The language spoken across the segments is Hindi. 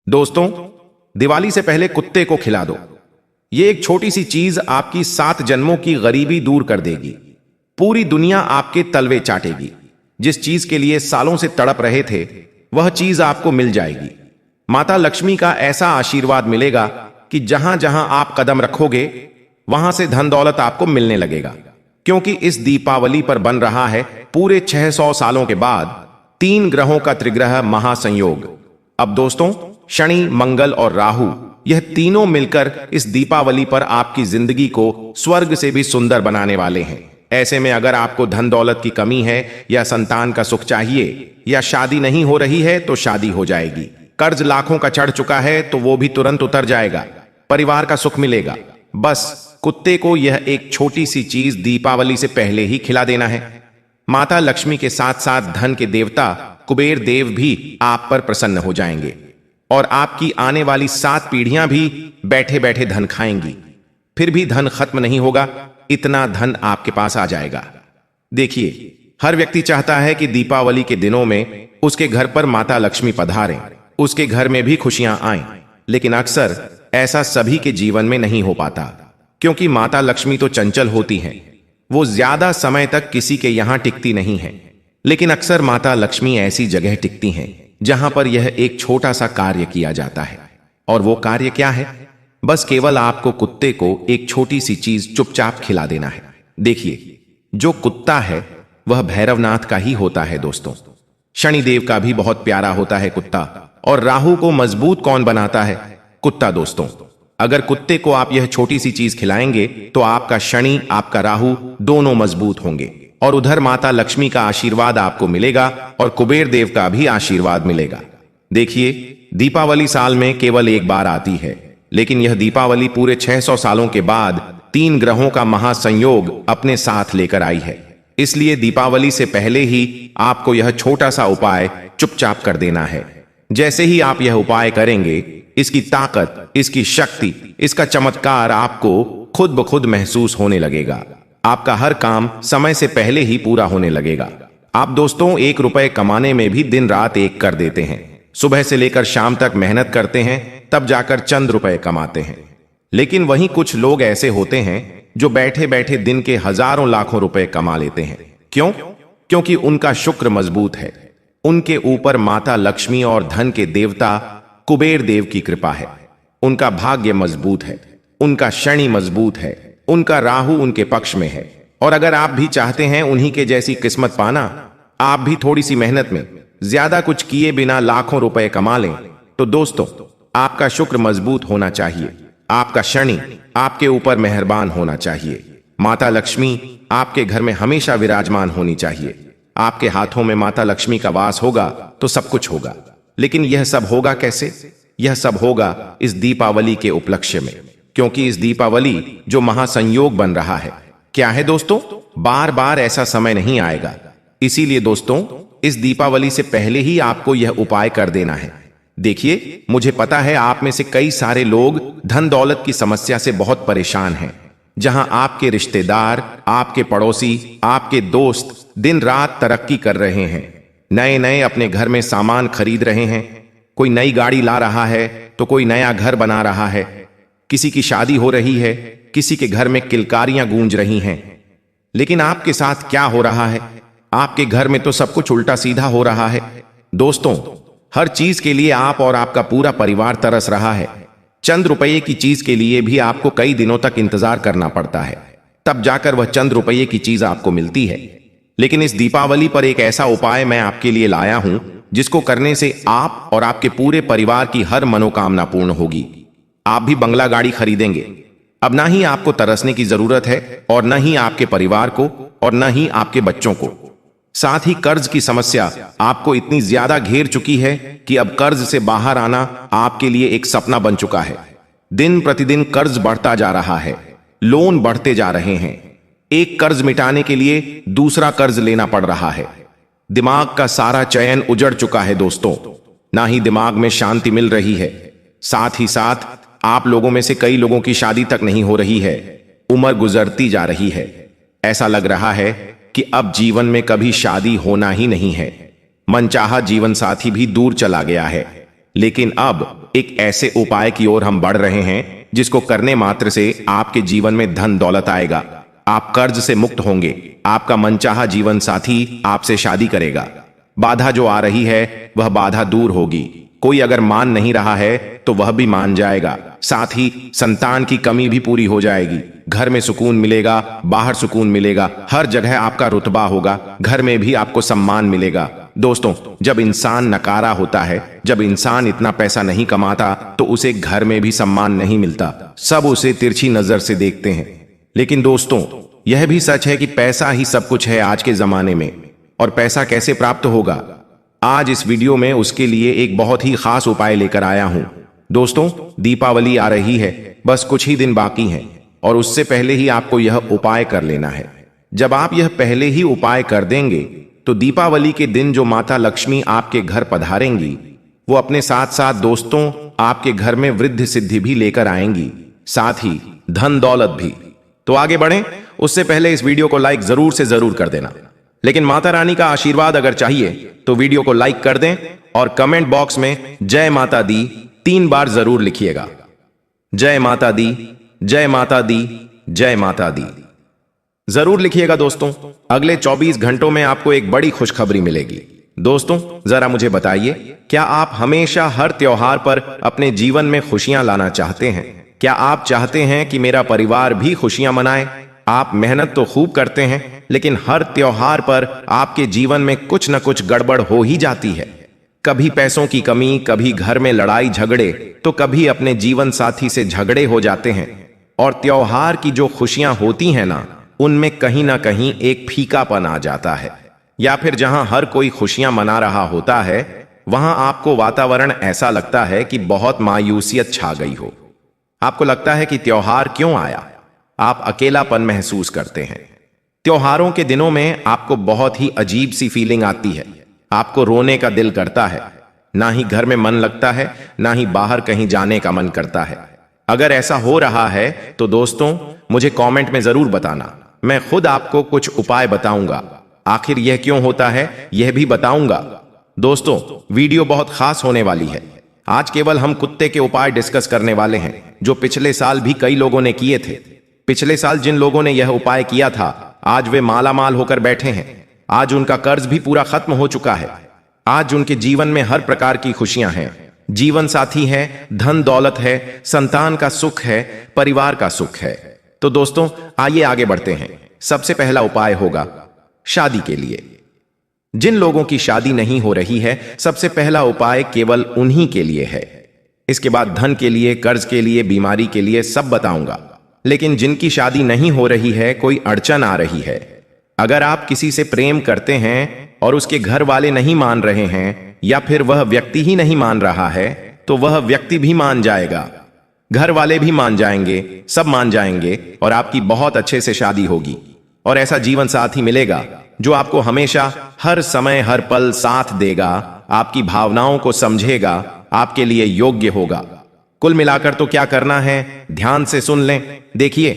दोस्तों, दिवाली से पहले कुत्ते को खिला दो। ये एक छोटी सी चीज आपकी 7 जन्मों की गरीबी दूर कर देगी। पूरी दुनिया आपके तलवे चाटेगी। जिस चीज के लिए सालों से तड़प रहे थे, वह चीज आपको मिल जाएगी। माता लक्ष्मी का ऐसा आशीर्वाद मिलेगा कि जहां जहां आप कदम रखोगे, वहां से धन दौलत आपको मिलने लगेगा। क्योंकि इस दीपावली पर बन रहा है पूरे 600 सालों के बाद 3 ग्रहों का त्रिग्रह महासंयोग। अब दोस्तों, शनि, मंगल और राहु, यह तीनों मिलकर इस दीपावली पर आपकी जिंदगी को स्वर्ग से भी सुंदर बनाने वाले हैं। ऐसे में अगर आपको धन दौलत की कमी है, या संतान का सुख चाहिए, या शादी नहीं हो रही है तो शादी हो जाएगी, कर्ज लाखों का चढ़ चुका है तो वो भी तुरंत उतर जाएगा, परिवार का सुख मिलेगा। बस कुत्ते को यह एक छोटी सी चीज दीपावली से पहले ही खिला देना है। माता लक्ष्मी के साथ साथ धन के देवता कुबेर देव भी आप पर प्रसन्न हो जाएंगे और आपकी आने वाली 7 पीढ़ियां भी बैठे बैठे धन खाएंगी। फिर भी धन खत्म नहीं होगा, इतना धन आपके पास आ जाएगा। देखिए, हर व्यक्ति चाहता है कि दीपावली के दिनों में उसके घर पर माता लक्ष्मी पधारें, उसके घर में भी खुशियां आएं। लेकिन अक्सर ऐसा सभी के जीवन में नहीं हो पाता, क्योंकि माता लक्ष्मी तो चंचल होती हैं। वो ज्यादा समय तक किसी के यहां टिकती नहीं है। लेकिन अक्सर माता लक्ष्मी ऐसी जगह टिकती हैं जहां पर यह एक छोटा सा कार्य किया जाता है। और वो कार्य क्या है? बस केवल आपको कुत्ते को एक छोटी सी चीज चुपचाप खिला देना है। देखिए, जो कुत्ता है वह भैरवनाथ का ही होता है दोस्तों। शनिदेव का भी बहुत प्यारा होता है कुत्ता। और राहु को मजबूत कौन बनाता है? कुत्ता दोस्तों। अगर कुत्ते को आप यह छोटी सी चीज खिलाएंगे तो आपका शनि, आपका राहु दोनों मजबूत होंगे, और उधर माता लक्ष्मी का आशीर्वाद आपको मिलेगा और कुबेर देव का भी आशीर्वाद मिलेगा। देखिए, दीपावली साल में केवल एक बार आती है, लेकिन यह दीपावली पूरे 600 सालों के बाद 3 ग्रहों का महासंयोग अपने साथ लेकर आई है। इसलिए दीपावली से पहले ही आपको यह छोटा सा उपाय चुपचाप कर देना है। जैसे ही आप यह उपाय करेंगे, इसकी ताकत, इसकी शक्ति, इसका चमत्कार आपको खुद ब खुद महसूस होने लगेगा। आपका हर काम समय से पहले ही पूरा होने लगेगा। आप दोस्तों 1 रुपए कमाने में भी दिन रात एक कर देते हैं। सुबह से लेकर शाम तक मेहनत करते हैं, तब जाकर चंद रुपए कमाते हैं। लेकिन वहीं कुछ लोग ऐसे होते हैं जो बैठे बैठे दिन के हजारों लाखों रुपए कमा लेते हैं। क्यों? क्योंकि उनका शुक्र मजबूत है। उनके ऊपर माता लक्ष्मी और धन के देवता कुबेर देव की कृपा है। उनका भाग्य मजबूत है, उनका शनि मजबूत है, उनका राहु उनके पक्ष में है। और अगर आप भी चाहते हैं उन्हीं के जैसी किस्मत पाना, आप भी थोड़ी सी मेहनत में ज्यादा कुछ किए बिना लाखों रुपए कमा लें, तो दोस्तों आपका शुक्र मजबूत होना चाहिए, आपका शनि आपके ऊपर मेहरबान होना चाहिए, माता लक्ष्मी आपके घर में हमेशा विराजमान होनी चाहिए। आपके हाथों में माता लक्ष्मी का वास होगा तो सब कुछ होगा। लेकिन यह सब होगा कैसे? यह सब होगा इस दीपावली के उपलक्ष्य में, क्योंकि इस दीपावली जो महासंयोग बन रहा है, क्या है दोस्तों? बार बार ऐसा समय नहीं आएगा। इसीलिए दोस्तों, इस दीपावली से पहले ही आपको यह उपाय कर देना है। देखिए, मुझे पता है आप में से कई सारे लोग धन दौलत की समस्या से बहुत परेशान हैं। जहां आपके रिश्तेदार, आपके पड़ोसी, आपके दोस्त दिन रात तरक्की कर रहे हैं, नए नए अपने घर में सामान खरीद रहे हैं, कोई नई गाड़ी ला रहा है तो कोई नया घर बना रहा है, किसी की शादी हो रही है, किसी के घर में किलकारियां गूंज रही हैं। लेकिन आपके साथ क्या हो रहा है? आपके घर में तो सब कुछ उल्टा सीधा हो रहा है। दोस्तों, हर चीज के लिए आप और आपका पूरा परिवार तरस रहा है। चंद रुपये की चीज के लिए भी आपको कई दिनों तक इंतजार करना पड़ता है, तब जाकर वह चंद रुपये की चीज आपको मिलती है। लेकिन इस दीपावली पर एक ऐसा उपाय मैं आपके लिए लाया हूं, जिसको करने से आप और आपके पूरे परिवार की हर मनोकामना पूर्ण होगी। आप भी बंगला गाड़ी खरीदेंगे। अब ना ही आपको तरसने की जरूरत है, और न ही आपके परिवार को, और न ही आपके बच्चों को। साथ ही कर्ज की समस्या आपको इतनी ज्यादा घेर चुकी है कि अब कर्ज से बाहर आना आपके लिए एक सपना बन चुका है। दिन प्रतिदिन कर्ज बढ़ता जा रहा है, लोन बढ़ते जा रहे हैं। एक कर्ज मिटाने के लिए दूसरा कर्ज लेना पड़ रहा है। दिमाग का सारा चयन उजड़ चुका है दोस्तों। ना ही दिमाग में शांति मिल रही है। साथ ही साथ आप लोगों में से कई लोगों की शादी तक नहीं हो रही है। उम्र गुजरती जा रही है। ऐसा लग रहा है कि अब जीवन में कभी शादी होना ही नहीं है। मनचाहा जीवन साथी भी दूर चला गया है। लेकिन अब एक ऐसे उपाय की ओर हम बढ़ रहे हैं जिसको करने मात्र से आपके जीवन में धन दौलत आएगा, आप कर्ज से मुक्त होंगे, आपका मनचाहा जीवन साथी आपसे शादी करेगा, बाधा जो आ रही है वह बाधा दूर होगी, कोई अगर मान नहीं रहा है तो वह भी मान जाएगा, साथ ही संतान की कमी भी पूरी हो जाएगी, घर में सुकून मिलेगा, बाहर सुकून मिलेगा, हर जगह आपका रुतबा होगा, घर में भी आपको सम्मान मिलेगा। दोस्तों, जब इंसान नकारा होता है, जब इंसान इतना पैसा नहीं कमाता तो उसे घर में भी सम्मान नहीं मिलता, सब उसे तिरछी नजर से देखते हैं। लेकिन दोस्तों, यह भी सच है कि पैसा ही सब कुछ है आज के जमाने में। और पैसा कैसे प्राप्त होगा, आज इस वीडियो में उसके लिए एक बहुत ही खास उपाय लेकर आया हूं। दोस्तों, दीपावली आ रही है, बस कुछ ही दिन बाकी हैं और उससे पहले ही आपको यह उपाय कर लेना है। जब आप यह पहले ही उपाय कर देंगे तो दीपावली के दिन जो माता लक्ष्मी आपके घर पधारेंगी वो अपने साथ साथ दोस्तों आपके घर में वृद्धि सिद्धि भी लेकर आएंगी, साथ ही धन दौलत भी। तो आगे बढ़ें उससे पहले इस वीडियो को लाइक जरूर से जरूर कर देना, लेकिन माता रानी का आशीर्वाद अगर चाहिए तो वीडियो को लाइक कर दें और कमेंट बॉक्स में जय माता दी 3 बार जरूर लिखिएगा। जय माता दी, जय माता दी, जय माता दी जरूर लिखिएगा। दोस्तों, अगले 24 घंटों में आपको एक बड़ी खुशखबरी मिलेगी। दोस्तों, जरा मुझे बताइए, क्या आप हमेशा हर त्योहार पर अपने जीवन में खुशियां लाना चाहते हैं? क्या आप चाहते हैं कि मेरा परिवार भी खुशियां मनाए? आप मेहनत तो खूब करते हैं, लेकिन हर त्योहार पर आपके जीवन में कुछ न कुछ गड़बड़ हो ही जाती है। कभी पैसों की कमी, कभी घर में लड़ाई झगड़े, तो कभी अपने जीवन साथी से झगड़े हो जाते हैं। और त्योहार की जो खुशियां होती हैं ना, उनमें कहीं ना कहीं एक फीकापन आ जाता है। या फिर जहां हर कोई खुशियां मना रहा होता है वहां आपको वातावरण ऐसा लगता है कि बहुत मायूसियत छा गई हो। आपको लगता है कि त्योहार क्यों आया, आप अकेलापन महसूस करते हैं। त्योहारों के दिनों में आपको बहुत ही अजीब सी फीलिंग आती है, आपको रोने का दिल करता है, ना ही घर में मन लगता है, ना ही बाहर कहीं जाने का मन करता है। अगर ऐसा हो रहा है तो दोस्तों मुझे कमेंट में जरूर बताना, मैं खुद आपको कुछ उपाय बताऊंगा। आखिर यह क्यों होता है यह भी बताऊंगा। दोस्तों, वीडियो बहुत खास होने वाली है। आज केवल हम कुत्ते के उपाय डिस्कस करने वाले हैं जो पिछले साल भी कई लोगों ने किए थे। पिछले साल जिन लोगों ने यह उपाय किया था आज वे माला माल होकर बैठे हैं, आज उनका कर्ज भी पूरा खत्म हो चुका है, आज उनके जीवन में हर प्रकार की खुशियां हैं, जीवन साथी है, धन दौलत है, संतान का सुख है, परिवार का सुख है। तो दोस्तों आइए आगे बढ़ते हैं। सबसे पहला उपाय होगा शादी के लिए। जिन लोगों की शादी नहीं हो रही है, सबसे पहला उपाय केवल उन्हीं के लिए है। इसके बाद धन के लिए, कर्ज के लिए, बीमारी के लिए सब बताऊंगा। लेकिन जिनकी शादी नहीं हो रही है, कोई अड़चन आ रही है, अगर आप किसी से प्रेम करते हैं और उसके घर वाले नहीं मान रहे हैं या फिर वह व्यक्ति ही नहीं मान रहा है, तो वह व्यक्ति भी मान जाएगा, घर वाले भी मान जाएंगे, सब मान जाएंगे और आपकी बहुत अच्छे से शादी होगी और ऐसा जीवन साथी मिलेगा जो आपको हमेशा हर समय हर पल साथ देगा, आपकी भावनाओं को समझेगा, आपके लिए योग्य होगा। कुल मिलाकर तो क्या करना है, ध्यान से सुन लें। देखिए,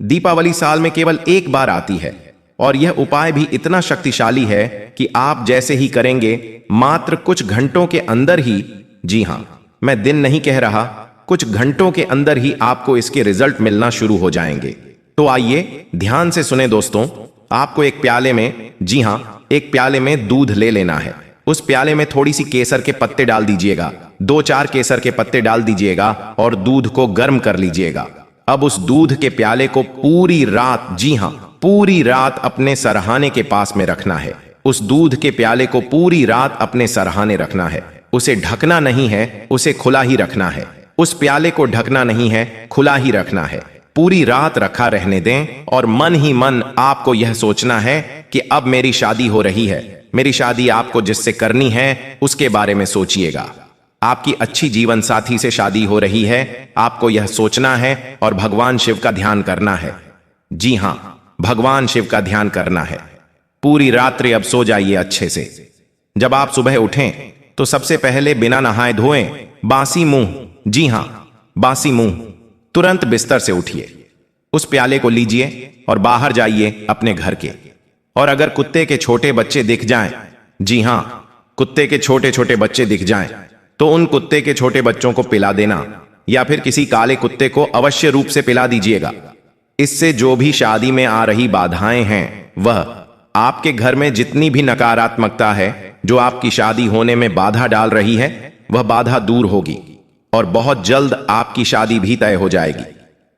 दीपावली साल में केवल एक बार आती है और यह उपाय भी इतना शक्तिशाली है कि आप जैसे ही करेंगे मात्र कुछ घंटों के अंदर ही, जी हां, मैं दिन नहीं कह रहा, कुछ घंटों के अंदर ही आपको इसके रिजल्ट मिलना शुरू हो जाएंगे। तो आइए ध्यान से सुने दोस्तों। आपको एक प्याले में, जी हां, एक प्याले में दूध ले लेना है। उस प्याले में थोड़ी सी केसर के पत्ते डाल दीजिएगा, 2-4 केसर के पत्ते डाल दीजिएगा और दूध को गर्म कर लीजिएगा। अब उस दूध के प्याले को पूरी रात, जी हां, पूरी रात अपने सरहाने के पास में रखना है। उस दूध के प्याले को पूरी रात अपने सरहाने रखना है। उसे ढकना नहीं है, उसे खुला ही रखना है। उस प्याले को ढकना नहीं है, खुला ही रखना है। पूरी रात रखा रहने दें और मन ही मन आपको यह सोचना है कि अब मेरी शादी हो रही है। मेरी शादी आपको जिससे करनी है उसके बारे में सोचिएगा। आपकी अच्छी जीवन साथी से शादी हो रही है, आपको यह सोचना है और भगवान शिव का ध्यान करना है। जी हां, भगवान शिव का ध्यान करना है। पूरी रात्रि अब सो जाइए अच्छे से। जब आप सुबह उठें तो सबसे पहले बिना नहाए धोएं, बासी मुंह, जी हां, बासी मुंह, तुरंत बिस्तर से उठिए, उस प्याले को लीजिए और बाहर जाइए अपने घर के। और अगर कुत्ते के छोटे बच्चे दिख जाएं, जी हां, कुत्ते के छोटे छोटे बच्चे दिख जाएं, तो उन कुत्ते के छोटे बच्चों को पिला देना या फिर किसी काले कुत्ते को अवश्य रूप से पिला दीजिएगा। इससे जो भी शादी में आ रही बाधाएं हैं, वह आपके घर में जितनी भी नकारात्मकता है जो आपकी शादी होने में बाधा डाल रही है, वह बाधा दूर होगी और बहुत जल्द आपकी शादी भी तय हो जाएगी।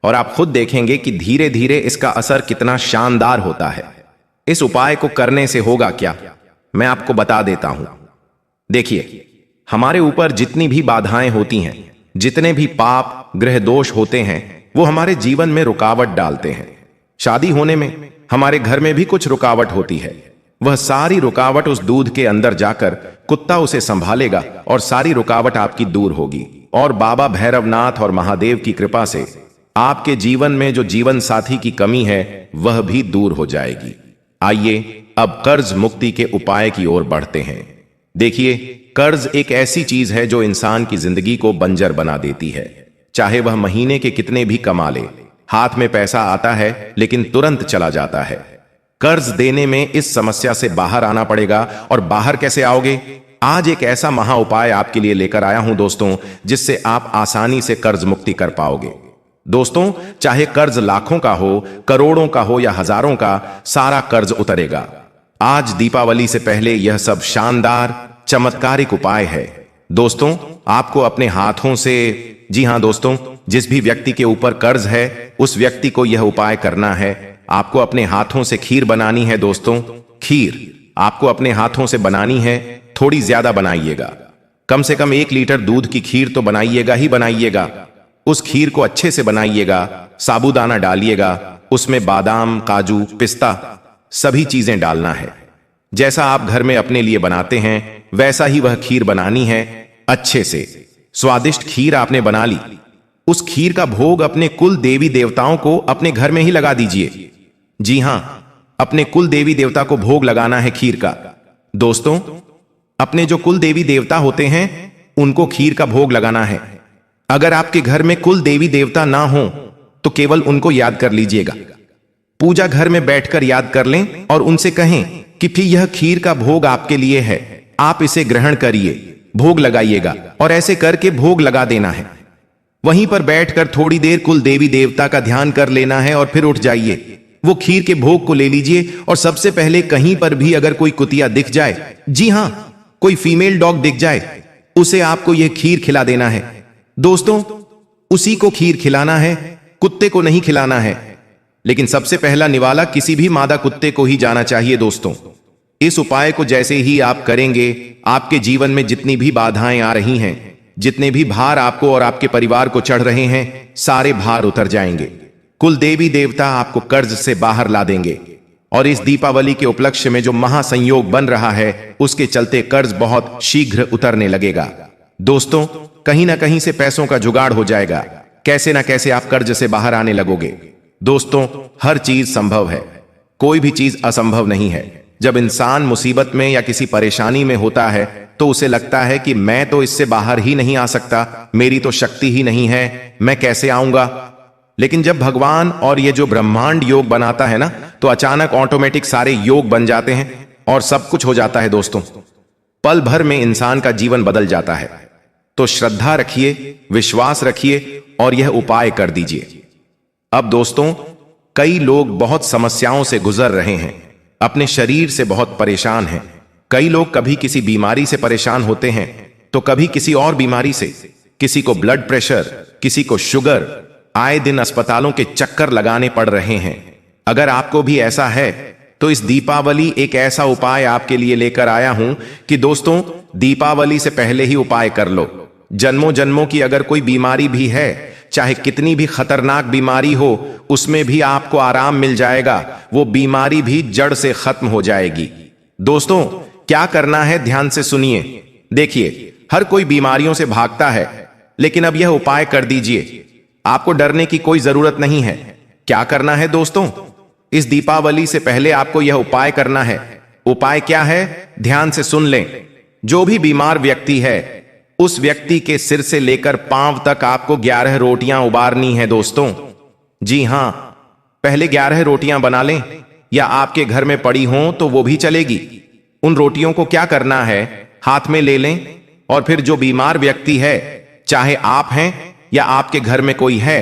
और आप खुद देखेंगे कि धीरे धीरे इसका असर कितना शानदार होता है। इस उपाय को करने से होगा क्या, मैं आपको बता देता हूं। देखिए, हमारे ऊपर जितनी भी बाधाएं होती हैं, जितने भी पाप ग्रह दोष होते हैं, वो हमारे जीवन में रुकावट डालते हैं। शादी होने में हमारे घर में भी कुछ रुकावट होती है। वह सारी रुकावट उस दूध के अंदर जाकर कुत्ता उसे संभालेगा और सारी रुकावट आपकी दूर होगी। और बाबा भैरवनाथ और महादेव की कृपा से आपके जीवन में जो जीवन साथी की कमी है, वह भी दूर हो जाएगी। आइए अब कर्ज मुक्ति के उपाय की ओर बढ़ते हैं। देखिए, कर्ज एक ऐसी चीज है जो इंसान की जिंदगी को बंजर बना देती है। चाहे वह महीने के कितने भी कमा ले, हाथ में पैसा आता है लेकिन तुरंत चला जाता है। कर्ज देने में इस समस्या से बाहर आना पड़ेगा। और बाहर कैसे आओगे? आज एक ऐसा महा उपाय आपके लिए लेकर आया हूं दोस्तों, जिससे आप आसानी से कर्ज मुक्ति कर पाओगे। दोस्तों, चाहे कर्ज लाखों का हो, करोड़ों का हो या हजारों का, सारा कर्ज उतरेगा। आज दीपावली से पहले यह सब शानदार चमत्कारिक उपाय है। दोस्तों, आपको अपने हाथों से, जी हां दोस्तों, जिस भी व्यक्ति के ऊपर कर्ज है, उस व्यक्ति को यह उपाय करना है। आपको अपने हाथों से खीर बनानी है दोस्तों। खीर आपको अपने हाथों से बनानी है, थोड़ी ज्यादा बनाइएगा। कम से कम 1 लीटर दूध की खीर तो बनाइएगा ही बनाइएगा। उस खीर को अच्छे से बनाइएगा, साबूदाना डालिएगा, उसमें बादाम, काजू, पिस्ता सभी चीजें डालना है। जैसा आप घर में अपने लिए बनाते हैं वैसा ही वह खीर बनानी है। अच्छे से स्वादिष्ट खीर आपने बना ली। उस खीर का भोग अपने कुल देवी देवताओं को अपने घर में ही लगा दीजिए। जी हां, अपने कुल देवी देवता को भोग लगाना है खीर का। दोस्तों, अपने जो कुल देवी देवता होते हैं उनको खीर का भोग लगाना है। अगर आपके घर में कुल देवी देवता ना हो तो केवल उनको याद कर लीजिएगा। पूजा घर में बैठकर याद कर लें और उनसे कहें कि फिर यह खीर का भोग आपके लिए है, आप इसे ग्रहण करिए, भोग लगाइएगा। और ऐसे करके भोग लगा देना है। वहीं पर बैठकर थोड़ी देर कुल देवी देवता का ध्यान कर लेना है और फिर उठ जाइए। वो खीर के भोग को ले लीजिए और सबसे पहले कहीं पर भी अगर कोई कुतिया दिख जाए, जी हां, कोई फीमेल डॉग दिख जाए, उसे आपको यह खीर खिला देना है। दोस्तों, उसी को खीर खिलाना है, कुत्ते को नहीं खिलाना है। लेकिन सबसे पहला निवाला किसी भी मादा कुत्ते को ही जाना चाहिए। दोस्तों, इस उपाय को जैसे ही आप करेंगे, आपके जीवन में जितनी भी बाधाएं आ रही हैं, जितने भी भार आपको और आपके परिवार को चढ़ रहे हैं, सारे भार उतर जाएंगे। कुल देवी देवता आपको कर्ज से बाहर ला देंगे। और इस दीपावली के उपलक्ष्य में जो महासंयोग बन रहा है, उसके चलते कर्ज बहुत शीघ्र उतरने लगेगा। दोस्तों, कहीं ना कहीं से पैसों का जुगाड़ हो जाएगा। कैसे ना कैसे आप कर्ज से बाहर आने लगोगे। दोस्तों, हर चीज संभव है, कोई भी चीज असंभव नहीं है। जब इंसान मुसीबत में या किसी परेशानी में होता है तो उसे लगता है कि मैं तो इससे बाहर ही नहीं आ सकता, मेरी तो शक्ति ही नहीं है, मैं कैसे आऊंगा। लेकिन जब भगवान और ये जो ब्रह्मांड योग बनाता है ना, तो अचानक ऑटोमेटिक सारे योग बन जाते हैं और सब कुछ हो जाता है। दोस्तों, पल भर में इंसान का जीवन बदल जाता है। तो श्रद्धा रखिए, विश्वास रखिए और यह उपाय कर दीजिए। अब दोस्तों, कई लोग बहुत समस्याओं से गुजर रहे हैं, अपने शरीर से बहुत परेशान हैं। कई लोग कभी किसी बीमारी से परेशान होते हैं तो कभी किसी और बीमारी से, किसी को ब्लड प्रेशर, किसी को शुगर, आए दिन अस्पतालों के चक्कर लगाने पड़ रहे हैं। अगर आपको भी ऐसा है तो इस दीपावली एक ऐसा उपाय आपके लिए लेकर आया हूं कि दोस्तों, दीपावली से पहले ही उपाय कर लो। जन्मों जन्मों की अगर कोई बीमारी भी है, चाहे कितनी भी खतरनाक बीमारी हो, उसमें भी आपको आराम मिल जाएगा। वो बीमारी भी जड़ से खत्म हो जाएगी। दोस्तों, क्या करना है ध्यान से सुनिए। देखिए, हर कोई बीमारियों से भागता है, लेकिन अब यह उपाय कर दीजिए। आपको डरने की कोई जरूरत नहीं है। क्या करना है दोस्तों? इस दीपावली से पहले आपको यह उपाय करना है। उपाय क्या है? ध्यान से सुन लें। जो भी बीमार व्यक्ति है, उस व्यक्ति के सिर से लेकर पांव तक आपको 11 रोटियां उबारनी है दोस्तों। जी हां, पहले 11 रोटियां बना लें, या आपके घर में पड़ी हों तो वो भी चलेगी। उन रोटियों को क्या करना है, हाथ में ले लें और फिर जो बीमार व्यक्ति है, चाहे आप हैं या आपके घर में कोई है,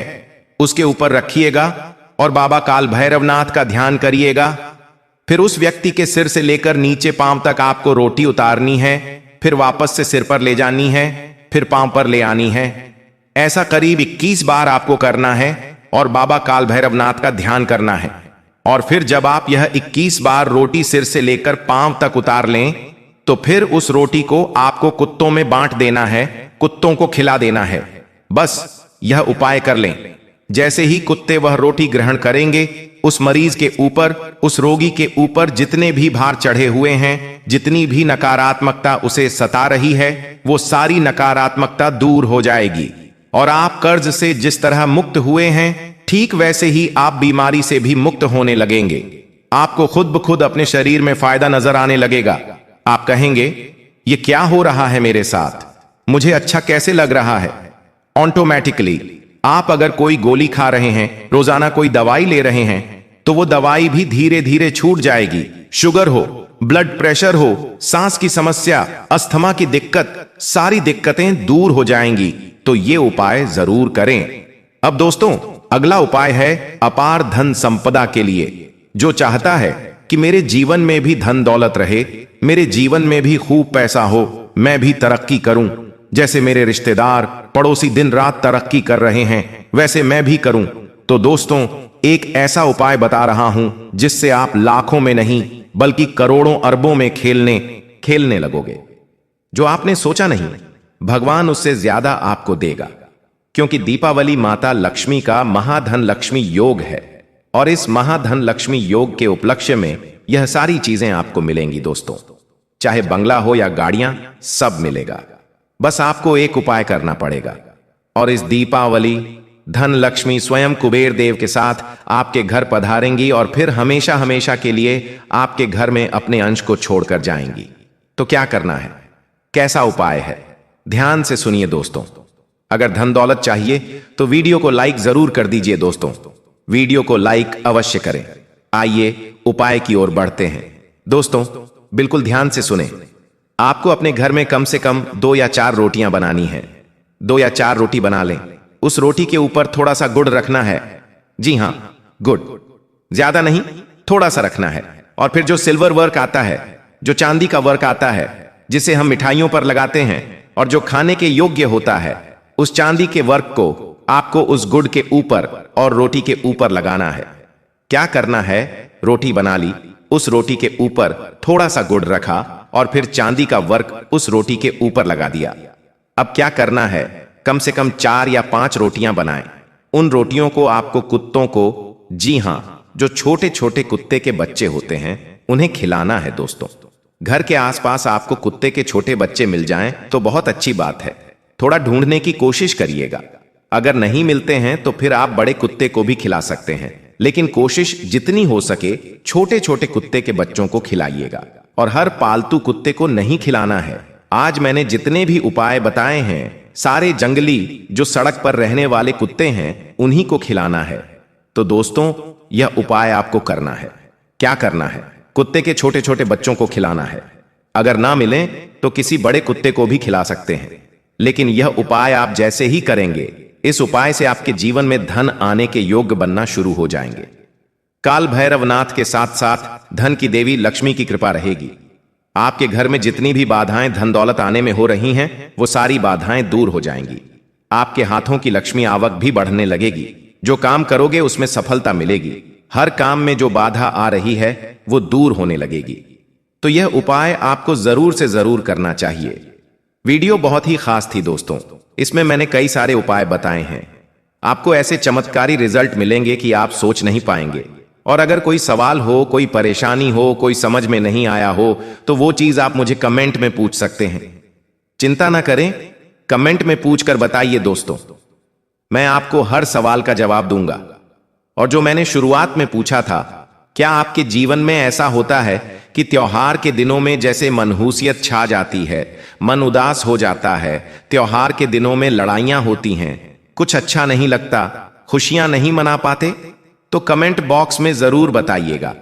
उसके ऊपर रखिएगा और बाबा काल भैरवनाथ का ध्यान करिएगा। फिर उस व्यक्ति के सिर से लेकर नीचे पांव तक आपको रोटी उतारनी है, फिर वापस से सिर पर ले जानी है, फिर पांव पर ले आनी है। ऐसा करीब 21 बार आपको करना है और बाबा काल भैरवनाथ का ध्यान करना है। और फिर जब आप यह 21 बार रोटी सिर से लेकर पांव तक उतार लें, तो फिर उस रोटी को आपको कुत्तों में बांट देना है, कुत्तों को खिला देना है। बस यह उपाय कर लें। जैसे ही कुत्ते वह रोटी ग्रहण करेंगे, उस मरीज के ऊपर, उस रोगी के ऊपर जितने भी भार चढ़े हुए हैं, जितनी भी नकारात्मकता उसे सता रही है, वो सारी नकारात्मकता दूर हो जाएगी और आप कर्ज से जिस तरह मुक्त हुए हैं, ठीक वैसे ही आप बीमारी से भी मुक्त होने लगेंगे। आपको खुद ब खुद अपने शरीर में फायदा नजर आने लगेगा। आप कहेंगे, ये क्या हो रहा है मेरे साथ, मुझे अच्छा कैसे लग रहा है। ऑटोमेटिकली आप अगर कोई गोली खा रहे हैं, रोजाना कोई दवाई ले रहे हैं, तो वो दवाई भी धीरे धीरे छूट जाएगी। शुगर हो, ब्लड प्रेशर हो, सांस की समस्या, अस्थमा की दिक्कत, सारी दिक्कतें दूर हो जाएंगी। तो ये उपाय जरूर करें। अब दोस्तों, अगला उपाय है अपार धन संपदा के लिए। जो चाहता है कि मेरे जीवन में भी धन दौलत रहे, मेरे जीवन में भी खूब पैसा हो, मैं भी तरक्की करूं, जैसे मेरे रिश्तेदार पड़ोसी दिन रात तरक्की कर रहे हैं, वैसे मैं भी करूं, तो दोस्तों एक ऐसा उपाय बता रहा हूं जिससे आप लाखों में नहीं बल्कि करोड़ों अरबों में खेलने लगोगे। जो आपने सोचा नहीं, भगवान उससे ज्यादा आपको देगा, क्योंकि दीपावली माता लक्ष्मी का महाधन लक्ष्मी योग है और इस महाधन लक्ष्मी योग के उपलक्ष्य में यह सारी चीजें आपको मिलेंगी दोस्तों। चाहे बंगला हो या गाड़ियां, सब मिलेगा। बस आपको एक उपाय करना पड़ेगा और इस दीपावली धन लक्ष्मी स्वयं कुबेर देव के साथ आपके घर पधारेंगी और फिर हमेशा हमेशा के लिए आपके घर में अपने अंश को छोड़कर जाएंगी। तो क्या करना है, कैसा उपाय है, ध्यान से सुनिए दोस्तों। अगर धन दौलत चाहिए तो वीडियो को लाइक जरूर कर दीजिए दोस्तों, वीडियो को लाइक अवश्य करें। आइए उपाय की ओर बढ़ते हैं दोस्तों। बिल्कुल ध्यान से सुने। आपको अपने घर में कम से कम 2 या 4 रोटियां बनानी है। 2 या 4 रोटी बना लें। उस रोटी के ऊपर थोड़ा सा गुड़ रखना है। जी हां, गुड़, ज्यादा नहीं, थोड़ा सा रखना है। और फिर जो सिल्वर वर्क आता है, जो चांदी का वर्क आता है, जिसे हम मिठाइयों पर लगाते हैं और जो खाने के योग्य होता है, उस चांदी के वर्क को आपको उस गुड़ के ऊपर और रोटी के ऊपर लगाना है। क्या करना है, रोटी बना ली, उस रोटी के ऊपर थोड़ा सा गुड़ रखा और फिर चांदी का वर्क उस रोटी के ऊपर लगा दिया। अब क्या करना है, कम से कम 4 या 5 रोटियां बनाएं। उन रोटियों को आपको कुत्तों को, जी हां, जो छोटे छोटे कुत्ते के बच्चे होते हैं, उन्हें खिलाना है दोस्तों। घर के आसपास आपको कुत्ते के छोटे बच्चे मिल जाएं तो बहुत अच्छी बात है। थोड़ा ढूंढने की कोशिश करिएगा। अगर नहीं मिलते हैं तो फिर आप बड़े कुत्ते को भी खिला सकते हैं, लेकिन कोशिश जितनी हो सके छोटे छोटे कुत्ते के बच्चों को खिलाइएगा और हर पालतू कुत्ते को नहीं खिलाना है। आज मैंने जितने भी उपाय बताए हैं, सारे जंगली जो सड़क पर रहने वाले कुत्ते हैं, उन्हीं को खिलाना है। तो दोस्तों, यह उपाय आपको करना है। क्या करना है, कुत्ते के छोटे छोटे बच्चों को खिलाना है। अगर ना मिले तो किसी बड़े कुत्ते को भी खिला सकते हैं, लेकिन यह उपाय आप जैसे ही करेंगे, इस उपाय से आपके जीवन में धन आने के योग्य बनना शुरू हो जाएंगे। काल भैरवनाथ के साथ साथ धन की देवी लक्ष्मी की कृपा रहेगी। आपके घर में जितनी भी बाधाएं धन दौलत आने में हो रही हैं, वो सारी बाधाएं दूर हो जाएंगी। आपके हाथों की लक्ष्मी आवक भी बढ़ने लगेगी। जो काम करोगे उसमें सफलता मिलेगी। हर काम में जो बाधा आ रही है वो दूर होने लगेगी। तो यह उपाय आपको जरूर से जरूर करना चाहिए। वीडियो बहुत ही खास थी दोस्तों, इसमें मैंने कई सारे उपाय बताए हैं। आपको ऐसे चमत्कारी रिजल्ट मिलेंगे कि आप सोच नहीं पाएंगे। और अगर कोई सवाल हो, कोई परेशानी हो, कोई समझ में नहीं आया हो, तो वो चीज आप मुझे कमेंट में पूछ सकते हैं। चिंता ना करें, कमेंट में पूछकर बताइए दोस्तों, मैं आपको हर सवाल का जवाब दूंगा। और जो मैंने शुरुआत में पूछा था, क्या आपके जीवन में ऐसा होता है कि त्योहार के दिनों में जैसे मनहूसियत छा जाती है, मन उदास हो जाता है, त्योहार के दिनों में लड़ाइयां होती हैं, कुछ अच्छा नहीं लगता, खुशियां नहीं मना पाते? तो कमेंट बॉक्स में जरूर बताइएगा।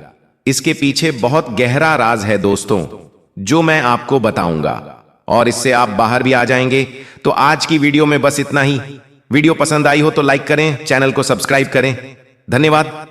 इसके पीछे बहुत गहरा राज है दोस्तों, जो मैं आपको बताऊंगा। और इससे आप बाहर भी आ जाएंगे। तो आज की वीडियो में बस इतना ही। वीडियो पसंद आई हो तो लाइक करें, चैनल को सब्सक्राइब करें। धन्यवाद।